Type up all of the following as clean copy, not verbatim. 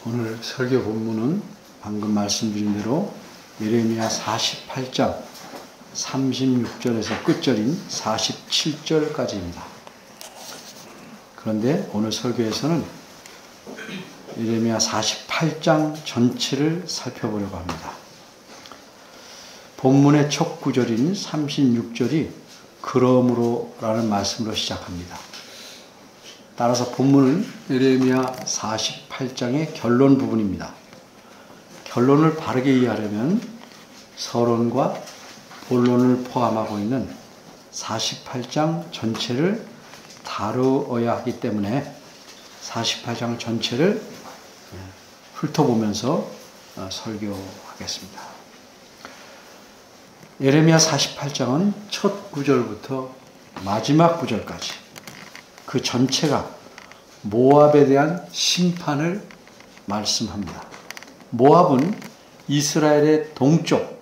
오늘 설교 본문은 방금 말씀드린 대로 예레미야 48장 36절에서 끝절인 47절까지입니다. 그런데 오늘 설교에서는 예레미야 48장 전체를 살펴보려고 합니다. 본문의 첫 구절인 36절이 그러므로 라는 말씀으로 시작합니다. 따라서 본문은 예레미야 48장의 결론 부분입니다. 결론을 바르게 이해하려면 서론과 본론을 포함하고 있는 48장 전체를 다루어야 하기 때문에 48장 전체를 훑어보면서 설교하겠습니다. 예레미야 48장은 첫 구절부터 마지막 구절까지 그 전체가 모압에 대한 심판을 말씀합니다. 모압은 이스라엘의 동쪽,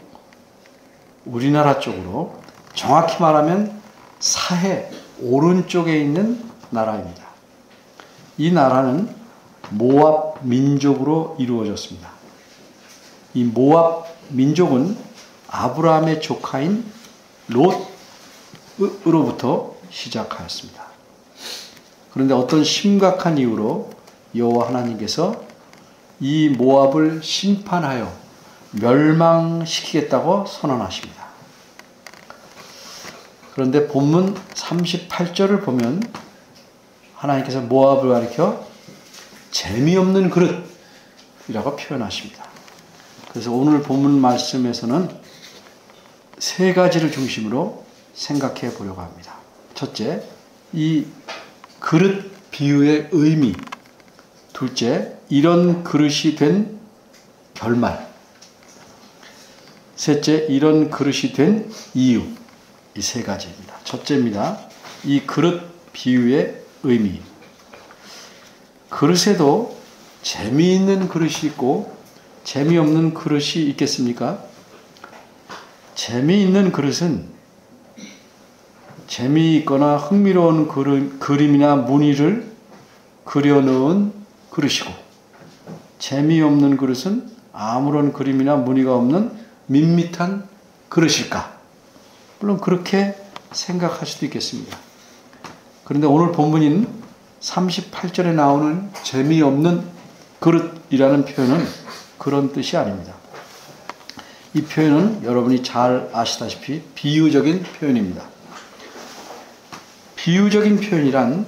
우리나라 쪽으로 정확히 말하면 사해 오른쪽에 있는 나라입니다. 이 나라는 모압 민족으로 이루어졌습니다. 이 모압 민족은 아브라함의 조카인 롯으로부터 시작하였습니다. 그런데 어떤 심각한 이유로 여호와 하나님께서 이 모압을 심판하여 멸망시키겠다고 선언하십니다. 그런데 본문 38절을 보면 하나님께서 모압을 가리켜 재미없는 그릇이라고 표현하십니다. 그래서 오늘 본문 말씀에서는 세 가지를 중심으로 생각해 보려고 합니다. 첫째, 이 그릇 비유의 의미. 둘째, 이런 그릇이 된 결말. 셋째, 이런 그릇이 된 이유. 이 세 가지입니다. 첫째입니다. 이 그릇 비유의 의미. 그릇에도 재미있는 그릇이 있고 재미없는 그릇이 있겠습니까? 재미있는 그릇은 재미있거나 흥미로운 그림이나 무늬를 그려놓은 그릇이고, 재미없는 그릇은 아무런 그림이나 무늬가 없는 밋밋한 그릇일까? 물론 그렇게 생각할 수도 있겠습니다. 그런데 오늘 본문인 38절에 나오는 재미없는 그릇이라는 표현은 그런 뜻이 아닙니다. 이 표현은 여러분이 잘 아시다시피 비유적인 표현입니다. 비유적인 표현이란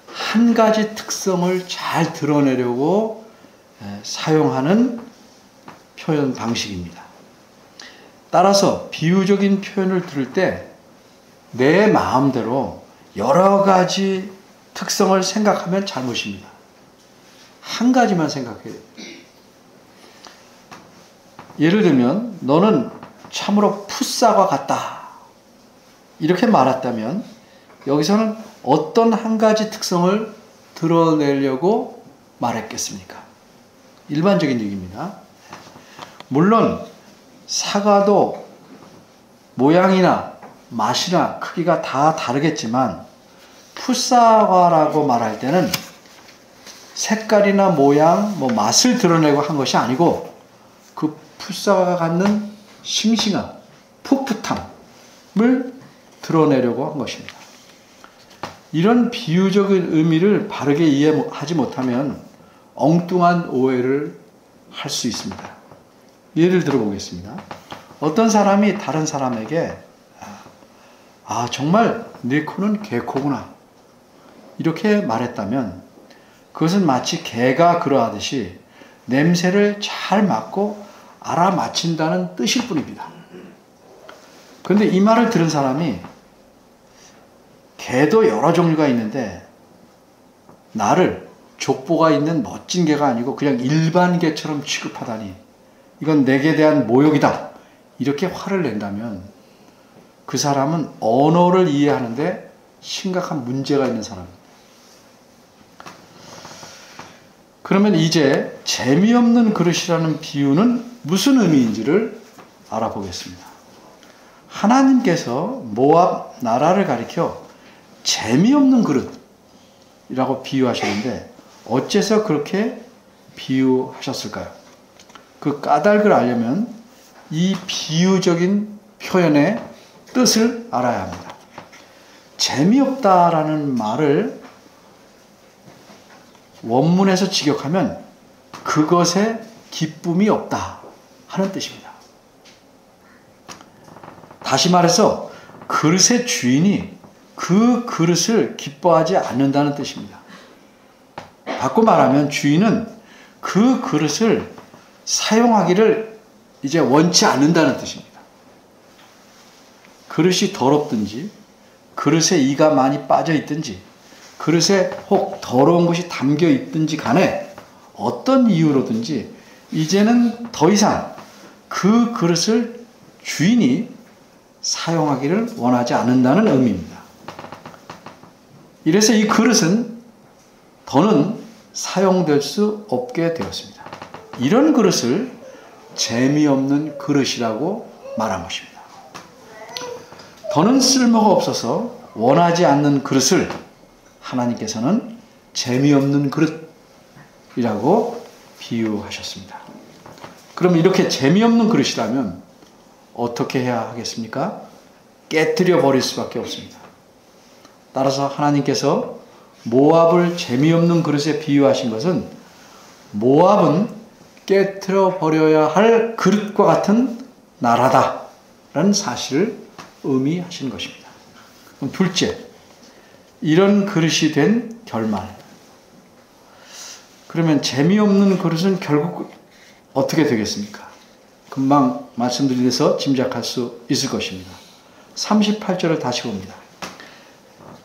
한 가지 특성을 잘 드러내려고 사용하는 표현 방식입니다. 따라서 비유적인 표현을 들을 때 내 마음대로 여러 가지 특성을 생각하면 잘못입니다. 한 가지만 생각해야 돼요. 예를 들면 너는 참으로 풋사과 같다. 이렇게 말했다면 여기서는 어떤 한 가지 특성을 드러내려고 말했겠습니까? 일반적인 얘기입니다. 물론 사과도 모양이나 맛이나 크기가 다 다르겠지만 풋사과라고 말할 때는 색깔이나 모양, 맛을 드러내고 한 것이 아니고 그 풋사과가 갖는 싱싱함, 풋풋함을 드러내려고 한 것입니다. 이런 비유적인 의미를 바르게 이해하지 못하면 엉뚱한 오해를 할 수 있습니다. 예를 들어보겠습니다. 어떤 사람이 다른 사람에게 정말 네 코는 개코구나 이렇게 말했다면 그것은 마치 개가 그러하듯이 냄새를 잘 맡고 알아맞힌다는 뜻일 뿐입니다. 그런데 이 말을 들은 사람이 개도 여러 종류가 있는데 나를 족보가 있는 멋진 개가 아니고 그냥 일반 개처럼 취급하다니 이건 내게 대한 모욕이다. 이렇게 화를 낸다면 그 사람은 언어를 이해하는데 심각한 문제가 있는 사람입니다. 그러면 이제 재미없는 그릇이라는 비유는 무슨 의미인지를 알아보겠습니다. 하나님께서 모압 나라를 가리켜 재미없는 그릇이라고 비유하셨는데 어째서 그렇게 비유하셨을까요? 그 까닭을 알려면 이 비유적인 표현의 뜻을 알아야 합니다. 재미없다라는 말을 원문에서 직역하면 그것에 기쁨이 없다 하는 뜻입니다. 다시 말해서 그릇의 주인이 그 그릇을 기뻐하지 않는다는 뜻입니다. 바꿔 말하면 주인은 그 그릇을 사용하기를 이제 원치 않는다는 뜻입니다. 그릇이 더럽든지 그릇에 이가 많이 빠져 있든지 그릇에 혹 더러운 것이 담겨 있든지 간에 어떤 이유로든지 이제는 더 이상 그 그릇을 주인이 사용하기를 원하지 않는다는 의미입니다. 이래서 이 그릇은 더는 사용될 수 없게 되었습니다. 이런 그릇을 재미없는 그릇이라고 말한 것입니다. 더는 쓸모가 없어서 원하지 않는 그릇을 하나님께서는 재미없는 그릇이라고 비유하셨습니다. 그럼 이렇게 재미없는 그릇이라면 어떻게 해야 하겠습니까? 깨뜨려 버릴 수밖에 없습니다. 따라서 하나님께서 모압을 재미없는 그릇에 비유하신 것은 모압은 깨뜨려 버려야 할 그릇과 같은 나라다라는 사실을 의미하신 것입니다. 그럼 둘째, 이런 그릇이 된 결말. 그러면 재미없는 그릇은 결국 어떻게 되겠습니까? 금방 말씀드린 데서 짐작할 수 있을 것입니다. 38절을 다시 봅니다.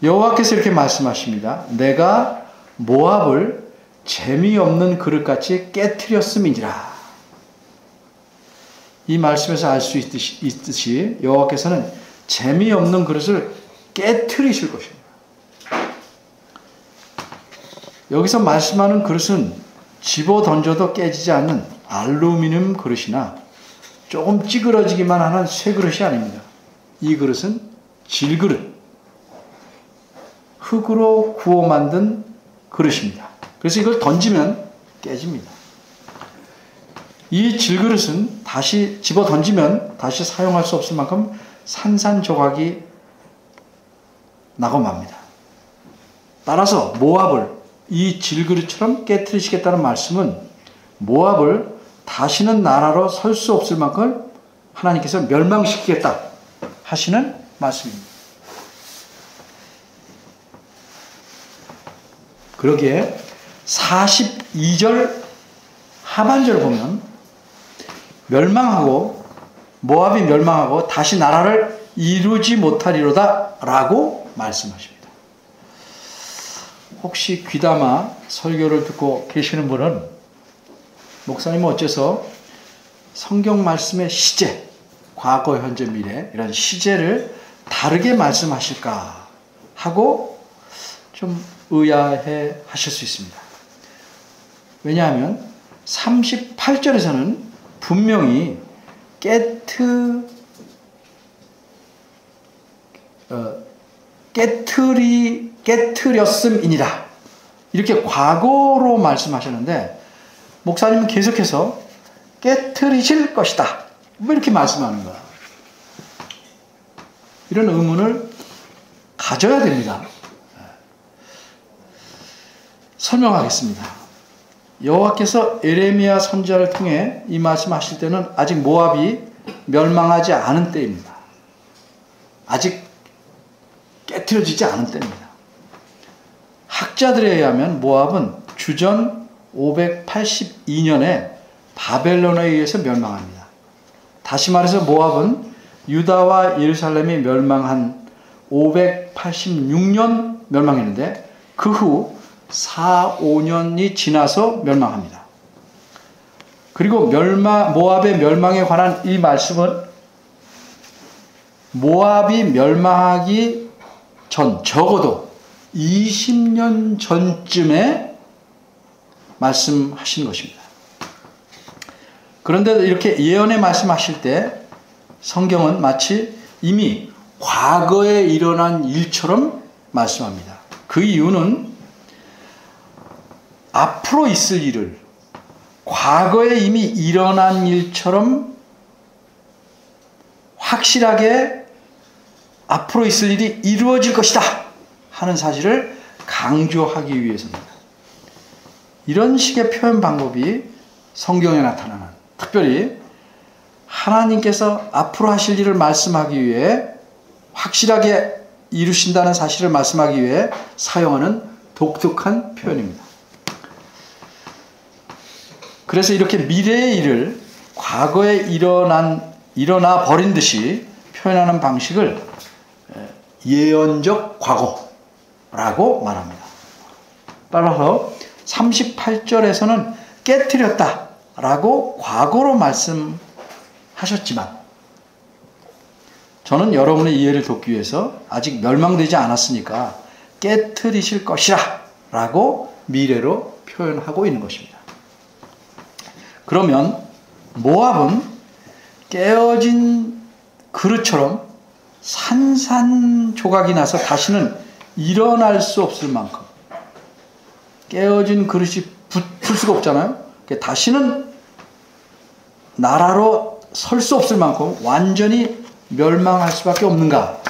여호와께서 이렇게 말씀하십니다. 내가 모압을 재미없는 그릇같이 깨트렸음이니라. 이 말씀에서 알 수 있듯이 여호와께서는 재미없는 그릇을 깨트리실 것입니다. 여기서 말씀하는 그릇은 집어 던져도 깨지지 않는 알루미늄 그릇이나 조금 찌그러지기만 하는 쇠 그릇이 아닙니다. 이 그릇은 질그릇, 흙으로 구워 만든 그릇입니다. 그래서 이걸 던지면 깨집니다. 이 질그릇은 다시 집어 던지면 다시 사용할 수 없을 만큼 산산조각이 나고 맙니다. 따라서 모압을 이 질그릇처럼 깨트리시겠다는 말씀은 모압을 다시는 나라로 설 수 없을 만큼 하나님께서 멸망시키겠다 하시는 말씀입니다. 그러기에 42절 하반절을 보면 모압이 멸망하고 다시 나라를 이루지 못하리로다 라고 말씀하십니다. 혹시 귀담아 설교를 듣고 계시는 분은 목사님은 어째서 성경 말씀의 시제, 과거, 현재, 미래 이런 시제를 다르게 말씀하실까 하고 좀 의아해 하실 수 있습니다. 왜냐하면 38절에서는 분명히 깨트렸음이니라 이렇게 과거로 말씀하셨는데 목사님은 계속해서 깨트리실 것이다 뭐 이렇게 말씀하는 거야. 이런 의문을 가져야 됩니다. 설명하겠습니다. 여호와께서 에레미야 선지자를 통해 이 말씀하실 때는 아직 모압이 멸망하지 않은 때입니다. 아직 깨트려지지 않은 때입니다. 학자들에 의하면 모압은 주전 582년에 바벨론에 의해서 멸망합니다. 다시 말해서 모압은 유다와 예루살렘이 멸망한 586년 멸망했는데 그 후 4, 5년이 지나서 멸망합니다. 그리고 모압의 멸망에 관한 이 말씀은 모압이 멸망하기 전 적어도 20년 전쯤에 말씀하신 것입니다. 그런데 이렇게 예언의 말씀하실 때 성경은 마치 이미 과거에 일어난 일처럼 말씀합니다. 그 이유는 앞으로 있을 일을 과거에 이미 일어난 일처럼 확실하게 앞으로 있을 일이 이루어질 것이다 하는 사실을 강조하기 위해서입니다. 이런 식의 표현 방법이 성경에 나타나는, 특별히 하나님께서 앞으로 하실 일을 말씀하기 위해 확실하게 이루신다는 사실을 말씀하기 위해 사용하는 독특한 표현입니다. 그래서 이렇게 미래의 일을 과거에 일어나 버린 듯이 표현하는 방식을 예언적 과거라고 말합니다. 따라서 38절에서는 깨트렸다 라고 과거로 말씀하셨지만, 저는 여러분의 이해를 돕기 위해서 아직 멸망되지 않았으니까 깨트리실 것이라 라고 미래로 표현하고 있는 것입니다. 그러면 모압은 깨어진 그릇처럼 산산조각이 나서 다시는 일어날 수 없을 만큼, 깨어진 그릇이 붙을 수가 없잖아요. 다시는 나라로 설 수 없을 만큼 완전히 멸망할 수밖에 없는가?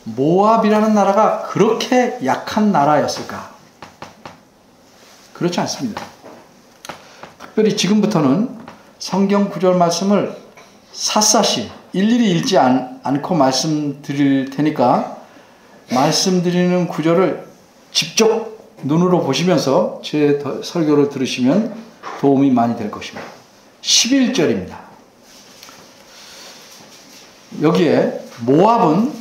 모압이라는 나라가 그렇게 약한 나라였을까? 그렇지 않습니다. 특별히 지금부터는 성경 구절 말씀을 샅샅이 일일이 읽지 않고 말씀드릴 테니까 말씀드리는 구절을 직접 눈으로 보시면서 제 설교를 들으시면 도움이 많이 될 것입니다. 11절입니다. 여기에 모압은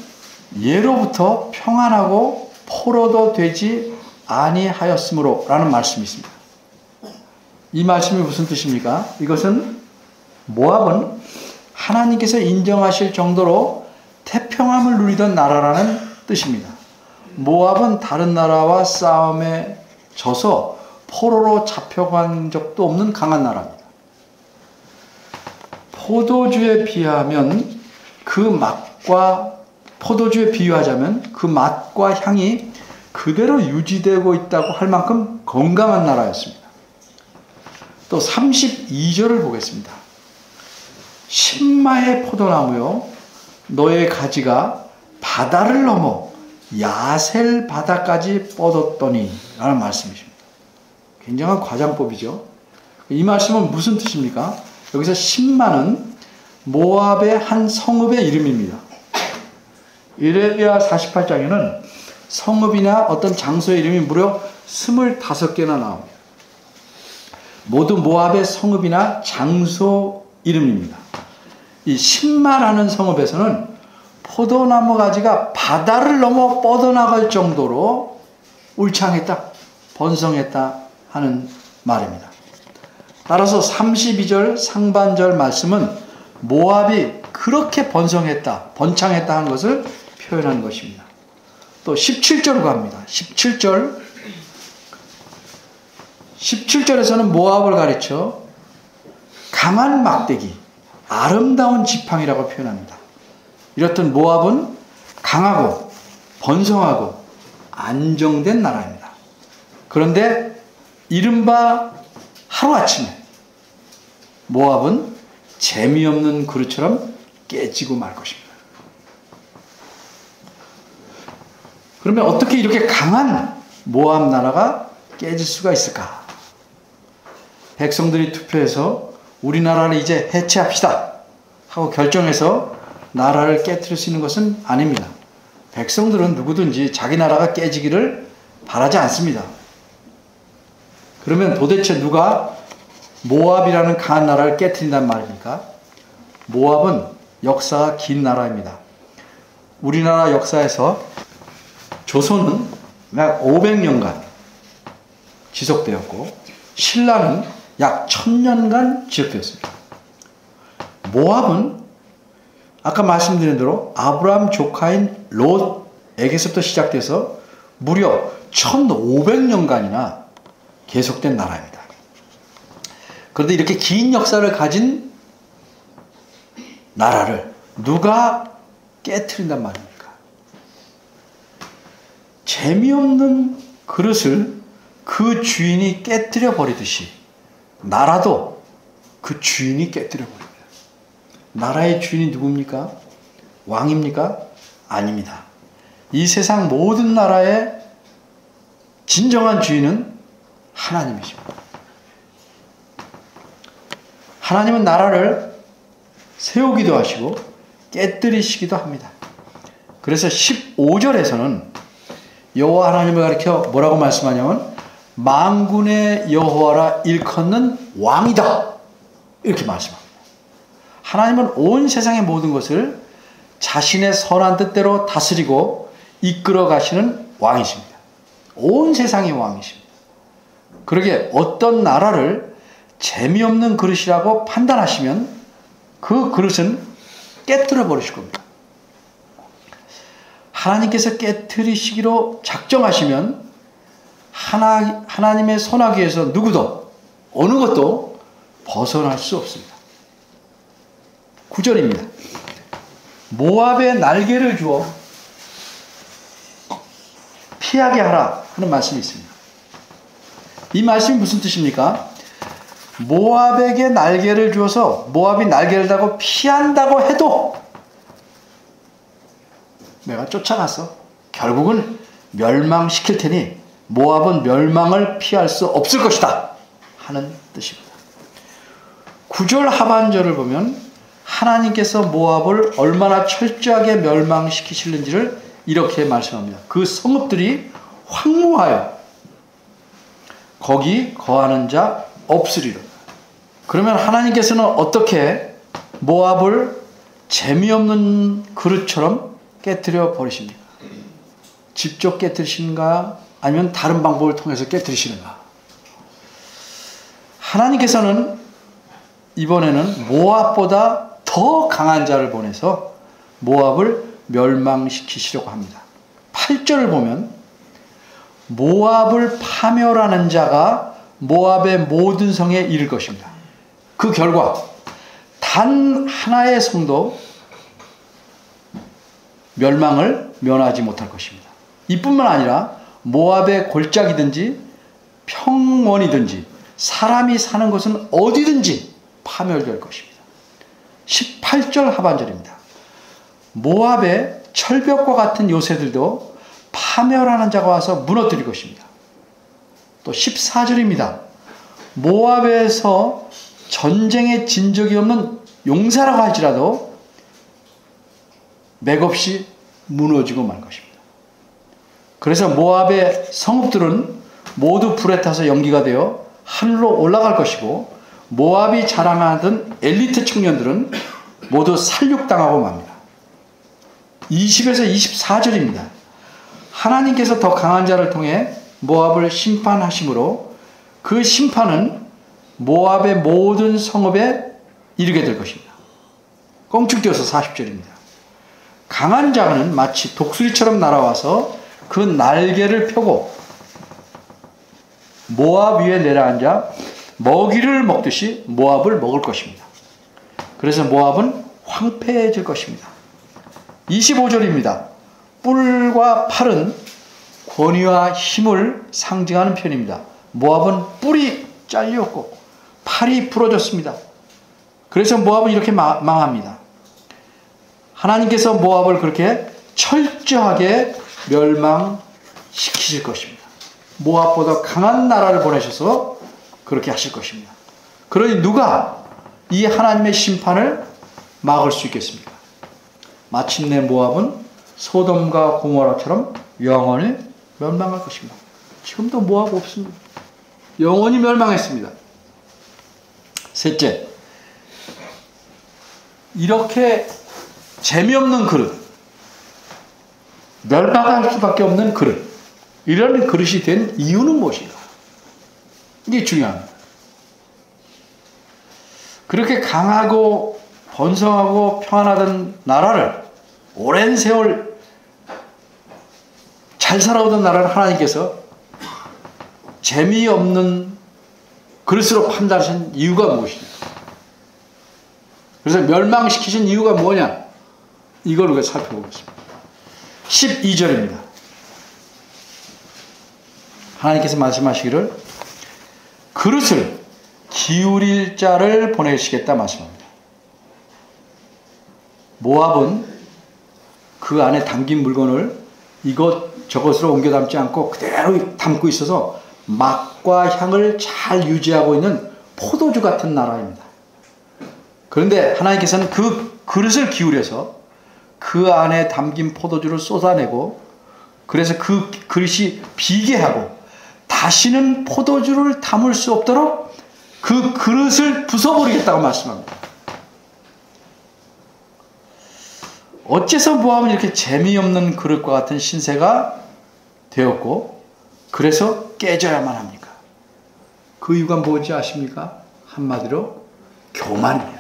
예로부터 평안하고 포로도 되지 아니하였으므로 라는 말씀이 있습니다. 이 말씀이 무슨 뜻입니까? 이것은 모압은 하나님께서 인정하실 정도로 태평함을 누리던 나라라는 뜻입니다. 모압은 다른 나라와 싸움에 져서 포로로 잡혀간 적도 없는 강한 나라입니다. 포도주에 비하면 포도주에 비유하자면 그 맛과 향이 그대로 유지되고 있다고 할 만큼 건강한 나라였습니다. 또 32절을 보겠습니다. 신마의 포도나무요, 너의 가지가 바다를 넘어 야셀 바다까지 뻗었더니 라는 말씀이십니다. 굉장한 과장법이죠. 이 말씀은 무슨 뜻입니까? 여기서 신마는 모압의 한 성읍의 이름입니다. 이레미야 48장에는 성읍이나 어떤 장소의 이름이 무려 25개나 나옵니다. 모두 모압의 성읍이나 장소 이름입니다. 이 신마라는 성읍에서는 포도나무 가지가 바다를 넘어 뻗어나갈 정도로 울창했다, 번성했다 하는 말입니다. 따라서 32절 상반절 말씀은 모압이 그렇게 번성했다, 번창했다 하는 것을 표현한 것입니다. 또 17절로 갑니다. 17절에서는 모압을 가르쳐 강한 막대기, 아름다운 지팡이라고 표현합니다. 이렇듯 모압은 강하고 번성하고 안정된 나라입니다. 그런데 이른바 하루아침에 모압은 재미없는 그릇처럼 깨지고 말 것입니다. 그러면 어떻게 이렇게 강한 모압 나라가 깨질 수가 있을까? 백성들이 투표해서 우리나라를 이제 해체합시다 하고 결정해서 나라를 깨뜨릴 수 있는 것은 아닙니다. 백성들은 누구든지 자기 나라가 깨지기를 바라지 않습니다. 그러면 도대체 누가 모압이라는 강한 나라를 깨뜨린단 말입니까? 모압은 역사가 긴 나라입니다. 우리나라 역사에서 조선은 약 500년간 지속되었고 신라는 약 1000년간 지속되었습니다. 모압은 아까 말씀드린 대로 아브라함 조카인 롯에게서부터 시작돼서 무려 1500년간이나 계속된 나라입니다. 그런데 이렇게 긴 역사를 가진 나라를 누가 깨트린단 말입니까? 재미없는 그릇을 그 주인이 깨뜨려 버리듯이 나라도 그 주인이 깨뜨려 버립니다. 나라의 주인이 누굽니까? 왕입니까? 아닙니다. 이 세상 모든 나라의 진정한 주인은 하나님이십니다. 하나님은 나라를 세우기도 하시고 깨뜨리시기도 합니다. 그래서 15절에서는 여호와 하나님을 가리켜 뭐라고 말씀하냐면 만군의 여호와라 일컫는 왕이다, 이렇게 말씀합니다. 하나님은 온 세상의 모든 것을 자신의 선한 뜻대로 다스리고 이끌어 가시는 왕이십니다. 온 세상의 왕이십니다. 그러게 어떤 나라를 재미없는 그릇이라고 판단하시면 그 그릇은 깨뜨려 버리실 겁니다. 하나님께서 깨뜨리시기로 작정하시면 하나님의 손아귀에서 누구도 어느 것도 벗어날 수 없습니다. 9절입니다. 모압에 날개를 주어 피하게 하라 하는 말씀이 있습니다. 이 말씀이 무슨 뜻입니까? 모압에게 날개를 주어서 모압이 날개를 달고 피한다고 해도 내가 쫓아가서 결국은 멸망시킬 테니 모압은 멸망을 피할 수 없을 것이다 하는 뜻입니다. 9절 하반절을 보면 하나님께서 모압을 얼마나 철저하게 멸망시키실는지를 이렇게 말씀합니다. 그 성읍들이 황무하여 거기 거하는 자 없으리라. 그러면 하나님께서는 어떻게 모압을 재미없는 그릇처럼 깨뜨려 버리십니까? 직접 깨뜨리시는가 아니면 다른 방법을 통해서 깨뜨리시는가? 하나님께서는 이번에는 모압보다 더 강한 자를 보내서 모압을 멸망시키시려고 합니다. 8절을 보면 모압을 파멸하는 자가 모압의 모든 성에 이를 것입니다. 그 결과 단 하나의 성도 멸망을 면하지 못할 것입니다. 이뿐만 아니라 모압의 골짜기든지 평원이든지 사람이 사는 곳은 어디든지 파멸될 것입니다. 18절 하반절입니다. 모압의 철벽과 같은 요새들도 파멸하는 자가 와서 무너뜨릴 것입니다. 또 14절입니다. 모압에서 전쟁에 진 적이 없는 용사라고 할지라도 맥없이 무너지고 말 것입니다. 그래서 모압의 성읍들은 모두 불에 타서 연기가 되어 하늘로 올라갈 것이고 모압이 자랑하던 엘리트 청년들은 모두 살육당하고 맙니다. 20에서 24절입니다. 하나님께서 더 강한 자를 통해 모압을 심판하심으로 그 심판은 모압의 모든 성읍에 이르게 될 것입니다. 껑충 뛰어서 40절입니다. 강한 자는 마치 독수리처럼 날아와서 그 날개를 펴고 모압 위에 내려앉아 먹이를 먹듯이 모압을 먹을 것입니다. 그래서 모압은 황폐해질 것입니다. 25절입니다. 뿔과 팔은 권위와 힘을 상징하는 표현입니다. 모압은 뿔이 잘렸고 팔이 부러졌습니다. 그래서 모압은 이렇게 망합니다. 하나님께서 모압을 그렇게 철저하게 멸망시키실 것입니다. 모압보다 강한 나라를 보내셔서 그렇게 하실 것입니다. 그러니 누가 이 하나님의 심판을 막을 수 있겠습니까? 마침내 모압은 소돔과 고모라처럼 영원히 멸망할 것입니다. 지금도 모압 없습니다. 영원히 멸망했습니다. 셋째, 이렇게 재미없는 그릇, 멸망할 수밖에 없는 그릇, 이런 그릇이 된 이유는 무엇인가? 이게 중요합니다. 그렇게 강하고 번성하고 평안하던 나라를 오랜 세월 잘 살아오던 나라를 하나님께서 재미없는 그릇으로 판단하신 이유가 무엇이냐? 그래서 멸망시키신 이유가 뭐냐? 이걸 우리가 살펴보겠습니다. 12절입니다. 하나님께서 말씀하시기를 그릇을 기울일 자를 보내시겠다 말씀합니다. 모압은 그 안에 담긴 물건을 이것저것으로 옮겨 담지 않고 그대로 담고 있어서 맛과 향을 잘 유지하고 있는 포도주 같은 나라입니다. 그런데 하나님께서는 그 그릇을 기울여서 그 안에 담긴 포도주를 쏟아내고 그래서 그 그릇이 비게 하고 다시는 포도주를 담을 수 없도록 그 그릇을 부숴버리겠다고 말씀합니다. 어째서 모압은 이렇게 재미없는 그릇과 같은 신세가 되었고 그래서 깨져야만 합니까? 그 이유가 뭔지 아십니까? 한마디로 교만이에요.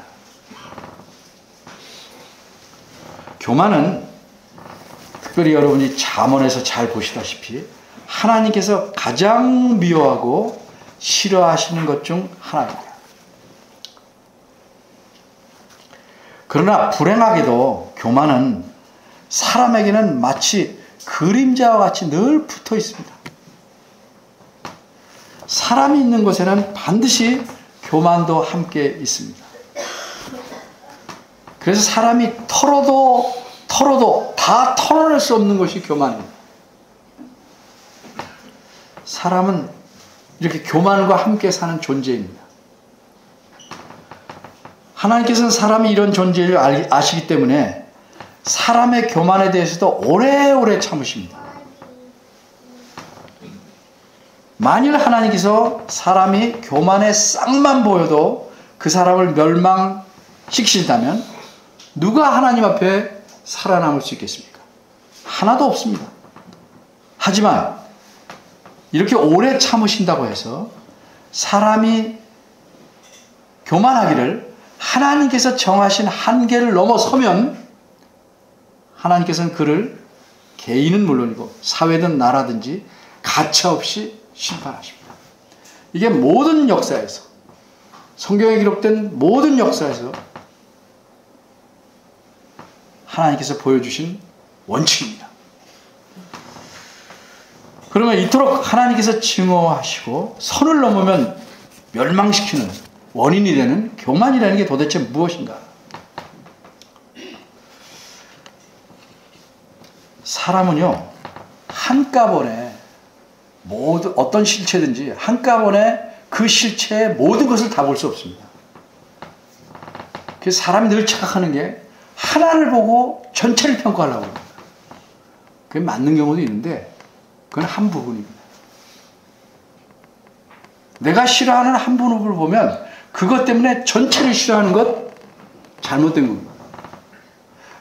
교만은 특별히 여러분이 잠언에서 잘 보시다시피 하나님께서 가장 미워하고 싫어하시는 것 중 하나입니다. 그러나 불행하게도 교만은 사람에게는 마치 그림자와 같이 늘 붙어 있습니다. 사람이 있는 곳에는 반드시 교만도 함께 있습니다. 그래서 사람이 털어도 다 털어낼 수 없는 것이 교만입니다. 사람은 이렇게 교만과 함께 사는 존재입니다. 하나님께서는 사람이 이런 존재를 아시기 때문에 사람의 교만에 대해서도 오래오래 참으십니다. 만일 하나님께서 사람이 교만의 싹만 보여도 그 사람을 멸망시키신다면 누가 하나님 앞에 살아남을 수 있겠습니까? 하나도 없습니다. 하지만 이렇게 오래 참으신다고 해서 사람이 교만하기를 하나님께서 정하신 한계를 넘어서면 하나님께서는 그를 개인은 물론이고 사회든 나라든지 가차없이 심판하십니다. 이게 모든 역사에서 성경에 기록된 모든 역사에서 하나님께서 보여주신 원칙입니다. 그러면 이토록 하나님께서 증오하시고 선을 넘으면 멸망시키는 원인이 되는 교만이라는 게 도대체 무엇인가? 사람은요, 한꺼번에 어떤 실체든지 한꺼번에 그 실체의 모든 것을 다 볼 수 없습니다. 그래서 사람이 늘 착각하는 게 하나를 보고 전체를 평가하려고 합니다. 그게 맞는 경우도 있는데 그건 한 부분입니다. 내가 싫어하는 한 부분을 보면 그것 때문에 전체를 싫어하는 것 잘못된 겁니다.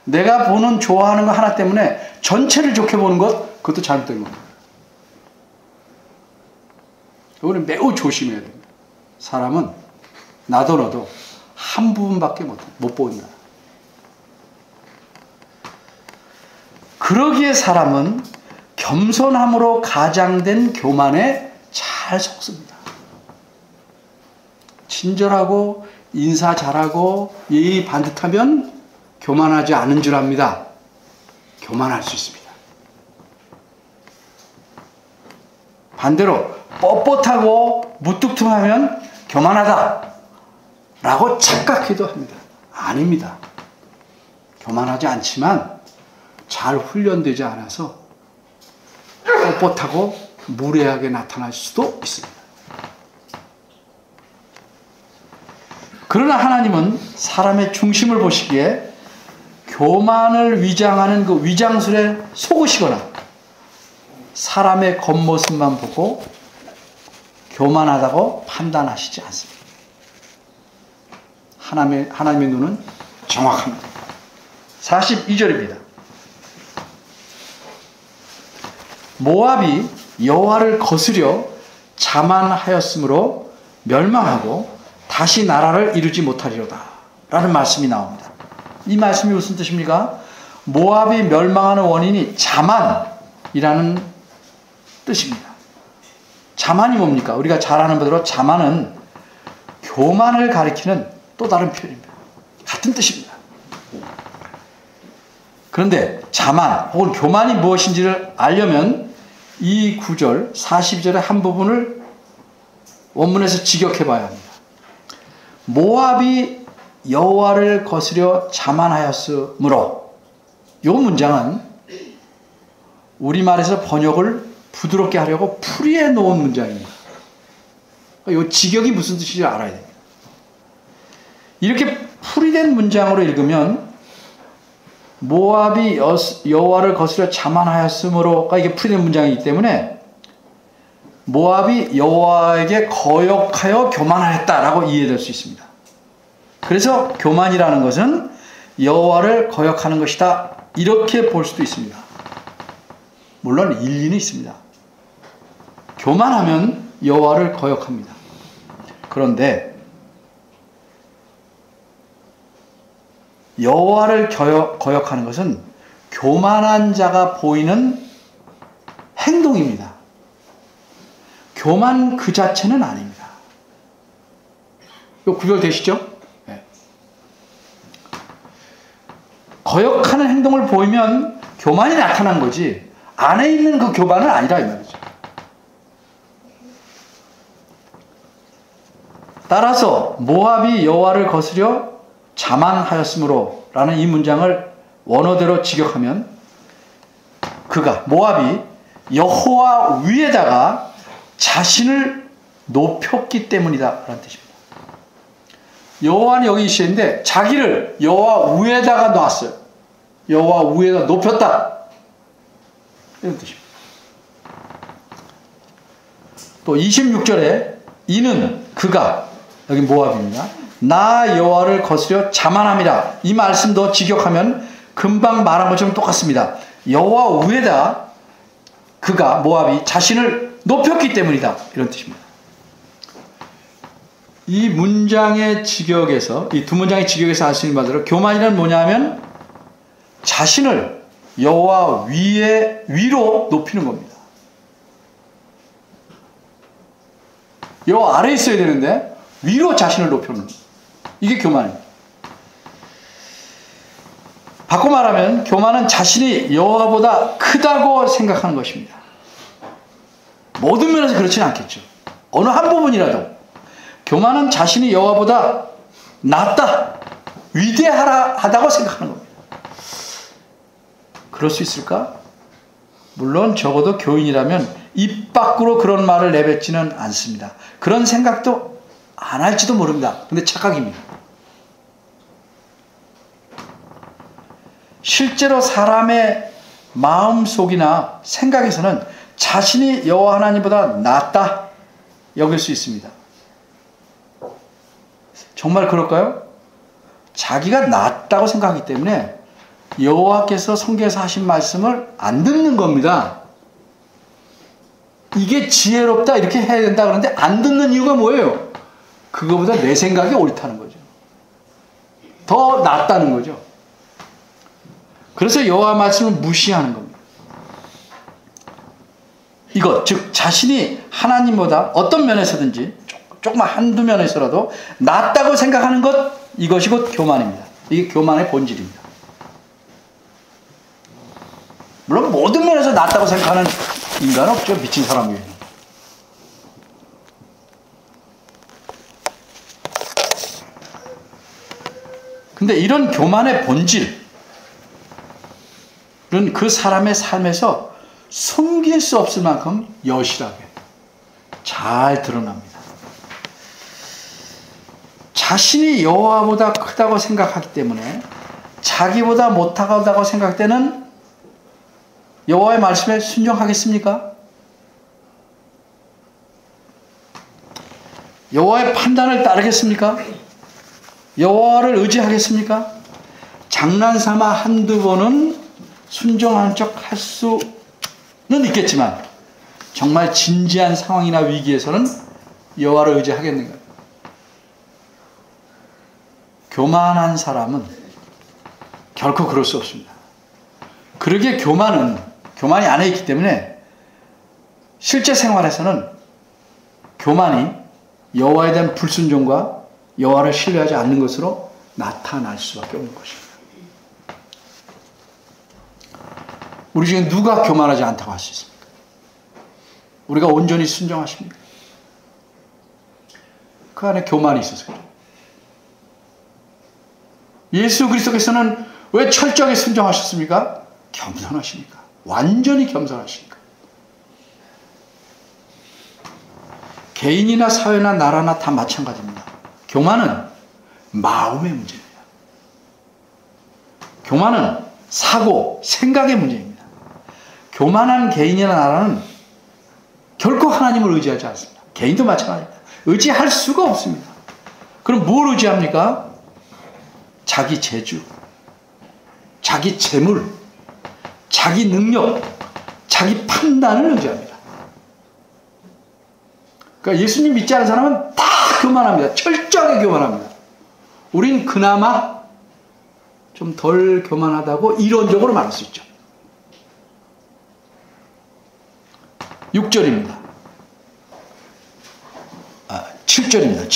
내가 보는 좋아하는 거 하나 때문에 전체를 좋게 보는 것 그것도 잘못된 겁니다. 이거는 매우 조심해야 됩니다. 사람은 나도 너도 한 부분밖에 못 본다. 그러기에 사람은 겸손함으로 가장된 교만에 잘 속습니다. 친절하고 인사 잘하고 예의 반듯하면 교만하지 않은 줄 압니다. 교만할 수 있습니다. 반대로 뻣뻣하고 무뚝뚝하면 교만하다 라고 착각해도 합니다. 아닙니다. 교만하지 않지만 잘 훈련되지 않아서 뻣뻣하고 무례하게 나타날 수도 있습니다. 그러나 하나님은 사람의 중심을 보시기에 교만을 위장하는 그 위장술에 속으시거나 사람의 겉모습만 보고 교만하다고 판단하시지 않습니다. 하나님의 눈은 정확합니다. 42절입니다. 모압이 여호와를 거스려 자만하였으므로 멸망하고 다시 나라를 이루지 못하리로다 라는 말씀이 나옵니다. 이 말씀이 무슨 뜻입니까? 모압이 멸망하는 원인이 자만이라는 뜻입니다. 자만이 뭡니까? 우리가 잘 아는 바대로 자만은 교만을 가리키는 또 다른 표현입니다. 같은 뜻입니다. 그런데 자만 혹은 교만이 무엇인지를 알려면 이 구절 42절의 한 부분을 원문에서 직역해 봐야 합니다. 모압이 여호와를 거스려 자만하였으므로, 이 문장은 우리말에서 번역을 부드럽게 하려고 풀이해 놓은 문장입니다. 이 직역이 무슨 뜻인지 알아야 됩니다. 이렇게 풀이된 문장으로 읽으면 모압이 여호와를 거스려 자만하였으므로가 이게 풀이된 문장이기 때문에 모압이 여호와에게 거역하여 교만하였다라고 이해될 수 있습니다. 그래서 교만이라는 것은 여호와를 거역하는 것이다, 이렇게 볼 수도 있습니다. 물론 일리는 있습니다. 교만하면 여호와를 거역합니다. 그런데 여호와를 거역하는 것은 교만한 자가 보이는 행동입니다. 교만 그 자체는 아닙니다. 이거 구별되시죠? 네. 거역하는 행동을 보이면 교만이 나타난 거지, 안에 있는 그 교만은 아니라 이 말이죠. 따라서 모압이 여호와를 거스려 자만하였으므로 라는 이 문장을 원어대로 직역하면 모압이 여호와 위에다가 자신을 높였기 때문이다 라는 뜻입니다. 여호와는 여기 있는데 자기를 여호와 위에다가 놨어요. 여호와 위에다 높였다, 이런 뜻입니다. 또 26절에 이는 그가, 여기 모압입니다. 나 여호와를 거스려 자만함이라, 이 말씀도 직역하면 금방 말한 것처럼 똑같습니다. 여호와 위에다 그가, 모압이 자신을 높였기 때문이다, 이런 뜻입니다. 이 문장의 직역에서, 이 두 문장의 직역에서 알 수 있는 바대로 교만이란 뭐냐면 자신을 여호와 위로 높이는 겁니다. 여호와 아래에 있어야 되는데 위로 자신을 높여놓는 거예요. 이게 교만입니다. 바꿔 말하면 교만은 자신이 여호와보다 크다고 생각하는 것입니다. 모든 면에서 그렇지는 않겠죠. 어느 한 부분이라도 교만은 자신이 여호와보다 낫다, 위대하다고 생각하는 겁니다. 그럴 수 있을까? 물론 적어도 교인이라면 입 밖으로 그런 말을 내뱉지는 않습니다. 그런 생각도 안 할지도 모릅니다. 근데 착각입니다. 실제로 사람의 마음속이나 생각에서는 자신이 여호와 하나님보다 낫다 여길 수 있습니다. 정말 그럴까요? 자기가 낫다고 생각하기 때문에 여호와께서 성경에서 하신 말씀을 안 듣는 겁니다. 이게 지혜롭다 이렇게 해야 된다 그러는데 안 듣는 이유가 뭐예요? 그거보다 내 생각이 옳다는 거죠. 더 낫다는 거죠. 그래서 여호와 말씀을 무시하는 겁니다. 이것, 즉 자신이 하나님보다 어떤 면에서든지 조금만 한두 면에서라도 낫다고 생각하는 것, 이것이 곧 교만입니다. 이게 교만의 본질입니다. 물론 모든 면에서 낫다고 생각하는 인간은 없죠. 미친 사람 외에는. 근데 이런 교만의 본질은 그 사람의 삶에서 숨길 수 없을 만큼 여실하게 잘 드러납니다. 자신이 여호와보다 크다고 생각하기 때문에 자기보다 못하다고 생각할 때는 여호와의 말씀에 순종하겠습니까? 여호와의 판단을 따르겠습니까? 여호와를 의지하겠습니까? 장난삼아 한두 번은 순종하는 척 할 수는 있겠지만 정말 진지한 상황이나 위기에서는 여호와를 의지하겠는가? 교만한 사람은 결코 그럴 수 없습니다. 그러기에 교만이 안에 있기 때문에 실제 생활에서는 교만이 여호와에 대한 불순종과 여호와를 신뢰하지 않는 것으로 나타날 수밖에 없는 것입니다. 우리 중에 누가 교만하지 않다고 할 수 있습니까? 우리가 온전히 순종하십니까? 그 안에 교만이 있어서 그래요. 예수 그리스도께서는 왜 철저하게 순종하셨습니까? 겸손하시니까. 완전히 겸손하시니까. 개인이나 사회나 나라나 다 마찬가지입니다. 교만은 마음의 문제입니다. 교만은 사고, 생각의 문제입니다. 교만한 개인이나 나라는 결코 하나님을 의지하지 않습니다. 개인도 마찬가지입니다. 의지할 수가 없습니다. 그럼 뭘 의지합니까? 자기 재주, 자기 재물, 자기 능력, 자기 판단을 의지합니다. 그러니까 예수님 믿지 않는 사람은 다 교만합니다. 철저하게 교만합니다. 우린 그나마 좀 덜 교만하다고 이론적으로 말할 수 있죠. 6절입니다. 7절입니다.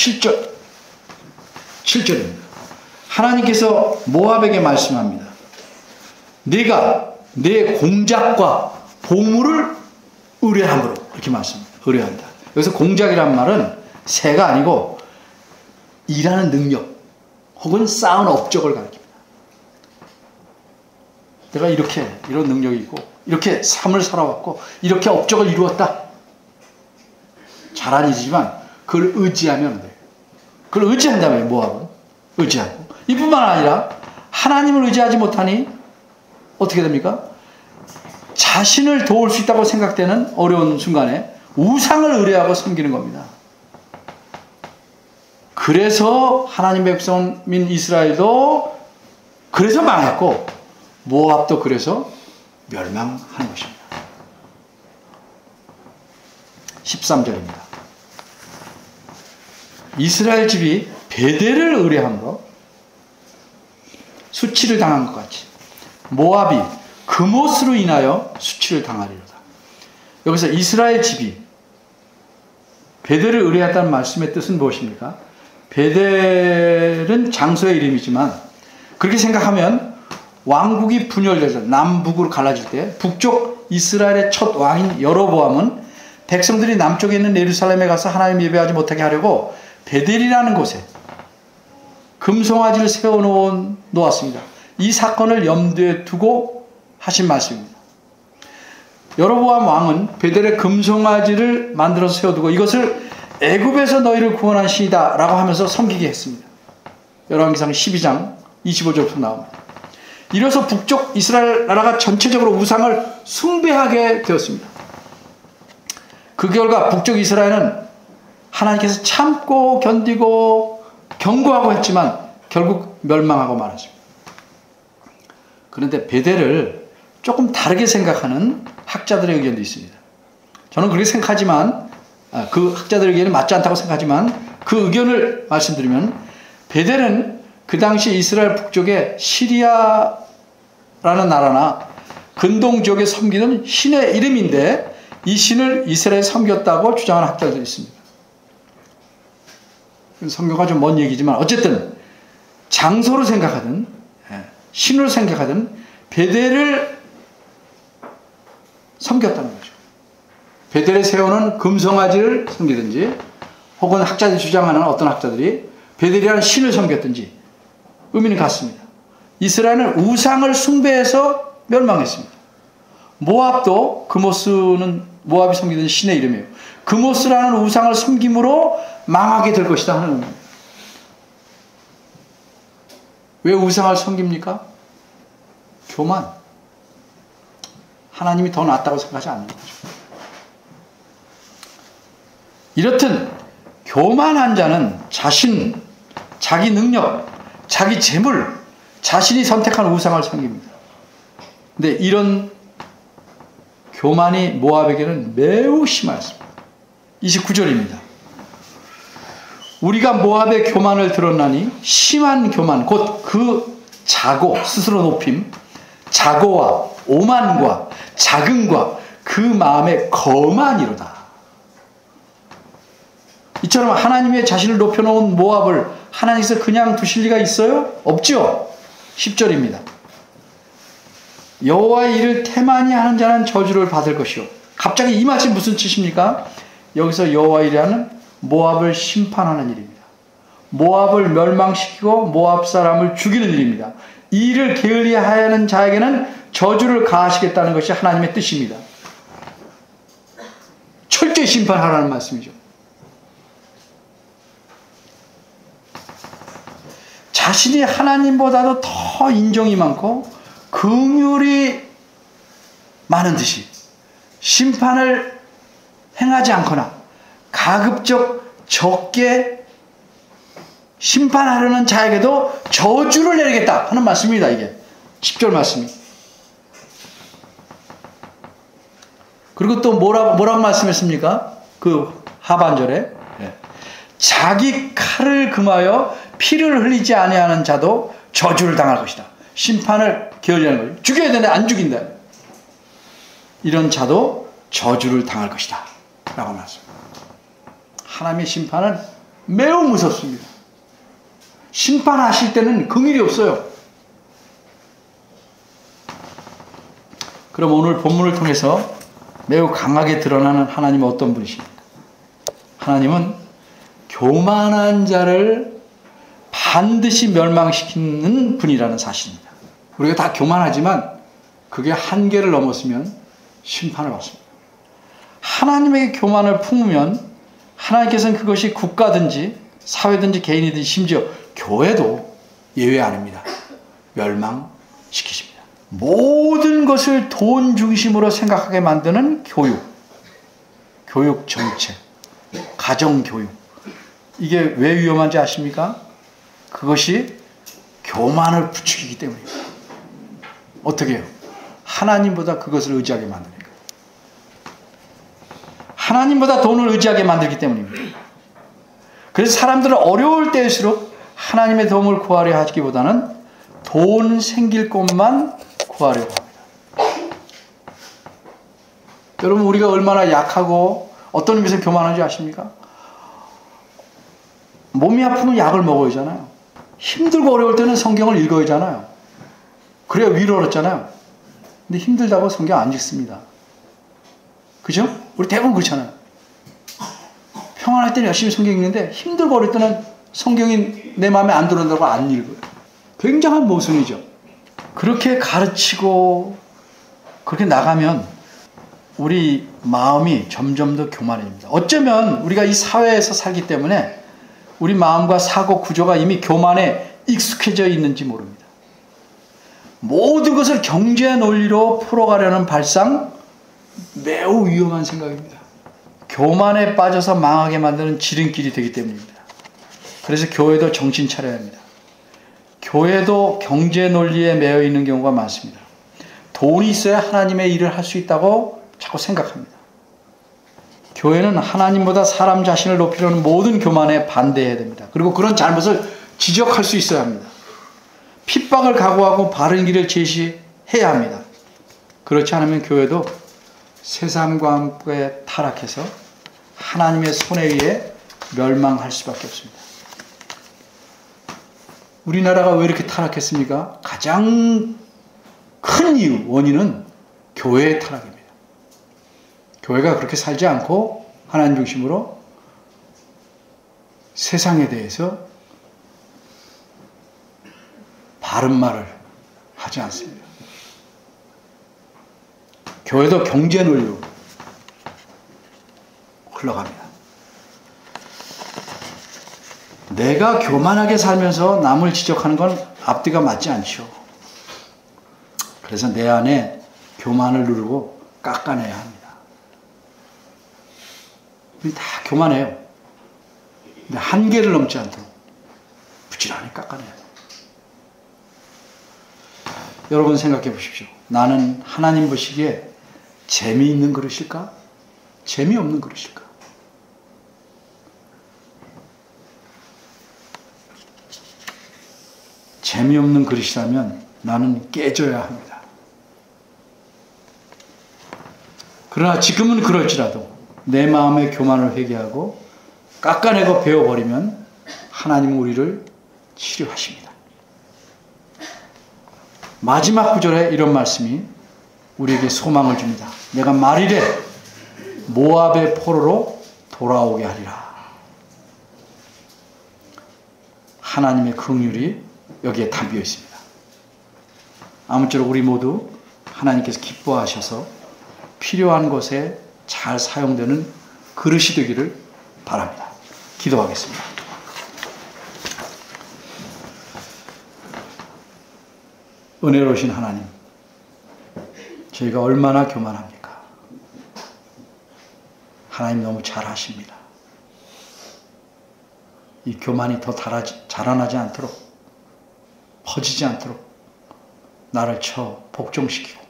7절입니다. 하나님께서 모압에게 말씀합니다. 네가 내 공작과 보물을 의뢰함으로, 이렇게 말씀합니다. 의뢰한다. 여기서 공작이란 말은 새가 아니고 일하는 능력 혹은 쌓은 업적을 가리킵니다. 내가 이런 능력이 있고 이렇게 삶을 살아왔고 이렇게 업적을 이루었다. 잘한 일이지만 그걸 의지하면 안 돼요. 그걸 의지한다면 모압은 의지하고, 이뿐만 아니라 하나님을 의지하지 못하니 어떻게 됩니까? 자신을 도울 수 있다고 생각되는 어려운 순간에 우상을 의뢰하고 섬기는 겁니다. 그래서 하나님의 백성인 이스라엘도 그래서 망했고 모압도 그래서 멸망하는 것입니다. 13절입니다. 이스라엘 집이 베델을 의뢰함으로 수치를 당한 것 같이 모압이 그못으로 인하여 수치를 당하리로다. 여기서 이스라엘 집이 베델을 의뢰했다는 말씀의 뜻은 무엇입니까? 베델은 장소의 이름이지만 그렇게 생각하면 왕국이 분열돼서 남북으로 갈라질 때 북쪽 이스라엘의 첫 왕인 여로보암은 백성들이 남쪽에 있는 예루살렘에 가서 하나님 예배하지 못하게 하려고 베델이라는 곳에 금송아지를 세워놓았습니다. 이 사건을 염두에 두고 하신 말씀입니다. 여로보암 왕은 베델에 금송아지를 만들어서 세워두고 이것을 애굽에서 너희를 구원한 신이다 라고 하면서 섬기게 했습니다. 열왕기상 12장 25절부터 나옵니다. 이래서 북쪽 이스라엘 나라가 전체적으로 우상을 숭배하게 되었습니다. 그 결과 북쪽 이스라엘은 하나님께서 참고 견디고 경고하고 했지만 결국 멸망하고 말았습니다. 그런데 베델을 조금 다르게 생각하는 학자들의 의견도 있습니다. 저는 그렇게 생각하지만 그 학자들의 의견이 맞지 않다고 생각하지만 그 의견을 말씀드리면 베델은 그 당시 이스라엘 북쪽에 시리아라는 나라나 근동 지역에 섬기는 신의 이름인데 이 신을 이스라엘에 섬겼다고 주장하는 학자들이 있습니다. 성경과 좀 먼 얘기지만 어쨌든 장소로 생각하든 신으로 생각하든 베델을 섬겼다는 거죠. 베델에 세우는 금송아지를 섬기든지 혹은 학자들이 주장하는 어떤 학자들이 베델이라는 신을 섬겼든지 의미는 같습니다. 이스라엘은 우상을 숭배해서 멸망했습니다. 모압도 그모스는 모압이 섬기던 신의 이름이에요. 그모스라는 우상을 섬김으로 망하게 될 것이다 하는 의미입니다. 왜 우상을 섬깁니까? 교만. 하나님이 더 낫다고 생각하지 않는 거죠. 이렇든 교만한 자는 자신, 자기 능력, 자기 재물, 자신이 선택한 우상을 섬깁니다. 근데 이런 교만이 모압에게는 매우 심하였습니다. 29절입니다. 우리가 모압의 교만을 들었나니 심한 교만 곧 그 자고 스스로 높임 자고와 오만과 자긍과 그 마음의 거만이로다. 이처럼 하나님의 자신을 높여놓은 모압을 하나님께서 그냥 두실 리가 있어요? 없죠. 10절입니다. 여호와의 일을 태만히 하는 자는 저주를 받을 것이요 갑자기 이 말씀 무슨 뜻입니까? 여기서 여호와 일이라는 모압을 심판하는 일입니다. 모압을 멸망시키고 모압 사람을 죽이는 일입니다. 이 일을 게을리하는 자에게는 저주를 가하시겠다는 것이 하나님의 뜻입니다. 철저히 심판하라는 말씀이죠. 자신이 하나님보다도 더 인정이 많고 긍휼이 많은 듯이 심판을 행하지 않거나 가급적 적게 심판하려는 자에게도 저주를 내리겠다 하는 말씀입니다. 이게 10절 말씀이. 그리고 또 뭐라고 말씀했습니까? 그 하반절에 자기 칼을 금하여 피를 흘리지 아니하는 자도 저주를 당할 것이다. 심판을 게을리하는 거예요. 죽여야 되는데 안 죽인다. 이런 자도 저주를 당할 것이다 라고 말씀합니다. 하나님의 심판은 매우 무섭습니다. 심판하실 때는 긍휼이 없어요. 그럼 오늘 본문을 통해서 매우 강하게 드러나는 하나님은 어떤 분이십니까? 하나님은 교만한 자를 반드시 멸망시키는 분이라는 사실입니다. 우리가 다 교만하지만 그게 한계를 넘었으면 심판을 받습니다. 하나님에게 교만을 품으면 하나님께서는 그것이 국가든지 사회든지 개인이든지 심지어 교회도 예외 아닙니다. 멸망시키십니다. 모든 것을 돈 중심으로 생각하게 만드는 교육, 교육 정책, 가정 교육. 이게 왜 위험한지 아십니까? 그것이 교만을 부추기기 때문입니다. 어떻게 해요? 하나님보다 그것을 의지하게 만드니까. 하나님보다 돈을 의지하게 만들기 때문입니다. 그래서 사람들은 어려울 때일수록 하나님의 도움을 구하려 하기보다는 돈 생길 곳만 구하려고 합니다. 여러분, 우리가 얼마나 약하고 어떤 의미에서 교만한지 아십니까? 몸이 아프면 약을 먹어야 하잖아요. 힘들고 어려울 때는 성경을 읽어야 하잖아요. 그래야 위로를 얻잖아요. 근데 힘들다고 성경 안 읽습니다. 그죠? 우리 대부분 그렇잖아요. 평안할 때는 열심히 성경 읽는데 힘들고 어릴 때는 성경이 내 마음에 안 들어온다고 안 읽어요. 굉장한 모순이죠. 그렇게 가르치고 그렇게 나가면 우리 마음이 점점 더 교만해집니다. 어쩌면 우리가 이 사회에서 살기 때문에 우리 마음과 사고 구조가 이미 교만에 익숙해져 있는지 모릅니다. 모든 것을 경제 논리로 풀어가려는 발상, 매우 위험한 생각입니다. 교만에 빠져서 망하게 만드는 지름길이 되기 때문입니다. 그래서 교회도 정신 차려야 합니다. 교회도 경제 논리에 매여 있는 경우가 많습니다. 돈이 있어야 하나님의 일을 할 수 있다고 자꾸 생각합니다. 교회는 하나님보다 사람 자신을 높이려는 모든 교만에 반대해야 됩니다. 그리고 그런 잘못을 지적할 수 있어야 합니다. 핍박을 각오하고 바른 길을 제시해야 합니다. 그렇지 않으면 교회도 세상과 함께 타락해서 하나님의 손에 의해 멸망할 수밖에 없습니다. 우리나라가 왜 이렇게 타락했습니까? 가장 큰 이유, 원인은 교회의 타락입니다. 교회가 그렇게 살지 않고 하나님 중심으로 세상에 대해서 바른 말을 하지 않습니다. 교회도 경제 논리로 흘러갑니다. 내가 교만하게 살면서 남을 지적하는 건 앞뒤가 맞지 않죠. 그래서 내 안에 교만을 누르고 깎아내야 합니다. 우리 다 교만해요. 근데 한계를 넘지 않도록 부지런히 깎아내야 돼요. 여러분 생각해 보십시오. 나는 하나님 보시기에 재미있는 그릇일까? 재미없는 그릇일까? 재미없는 그릇이라면 나는 깨져야 합니다. 그러나 지금은 그럴지라도 내 마음의 교만을 회개하고 깎아내고 베어버리면 하나님은 우리를 치료하십니다. 마지막 구절에 이런 말씀이 우리에게 소망을 줍니다. 내가 말이래 모압의 포로로 돌아오게 하리라. 하나님의 긍휼이 여기에 담겨 있습니다. 아무쪼록 우리 모두 하나님께서 기뻐하셔서 필요한 것에 잘 사용되는 그릇이 되기를 바랍니다. 기도하겠습니다. 은혜로우신 하나님, 저희가 얼마나 교만합니까? 하나님 너무 잘하십니다. 이 교만이 더 자라나지 않도록, 퍼지지 않도록 나를 복종시키고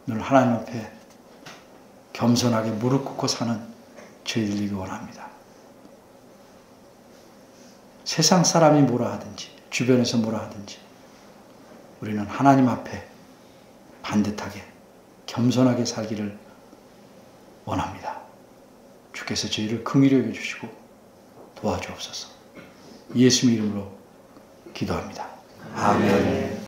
늘 하나님 앞에 겸손하게 무릎 꿇고 사는 저희들 되기 원합니다. 세상 사람이 뭐라 하든지, 주변에서 뭐라 하든지 우리는 하나님 앞에 반듯하게 겸손하게 살기를 원합니다. 주께서 저희를 긍휼히 여겨주시고 도와주옵소서. 예수님 이름으로 기도합니다. 아멘.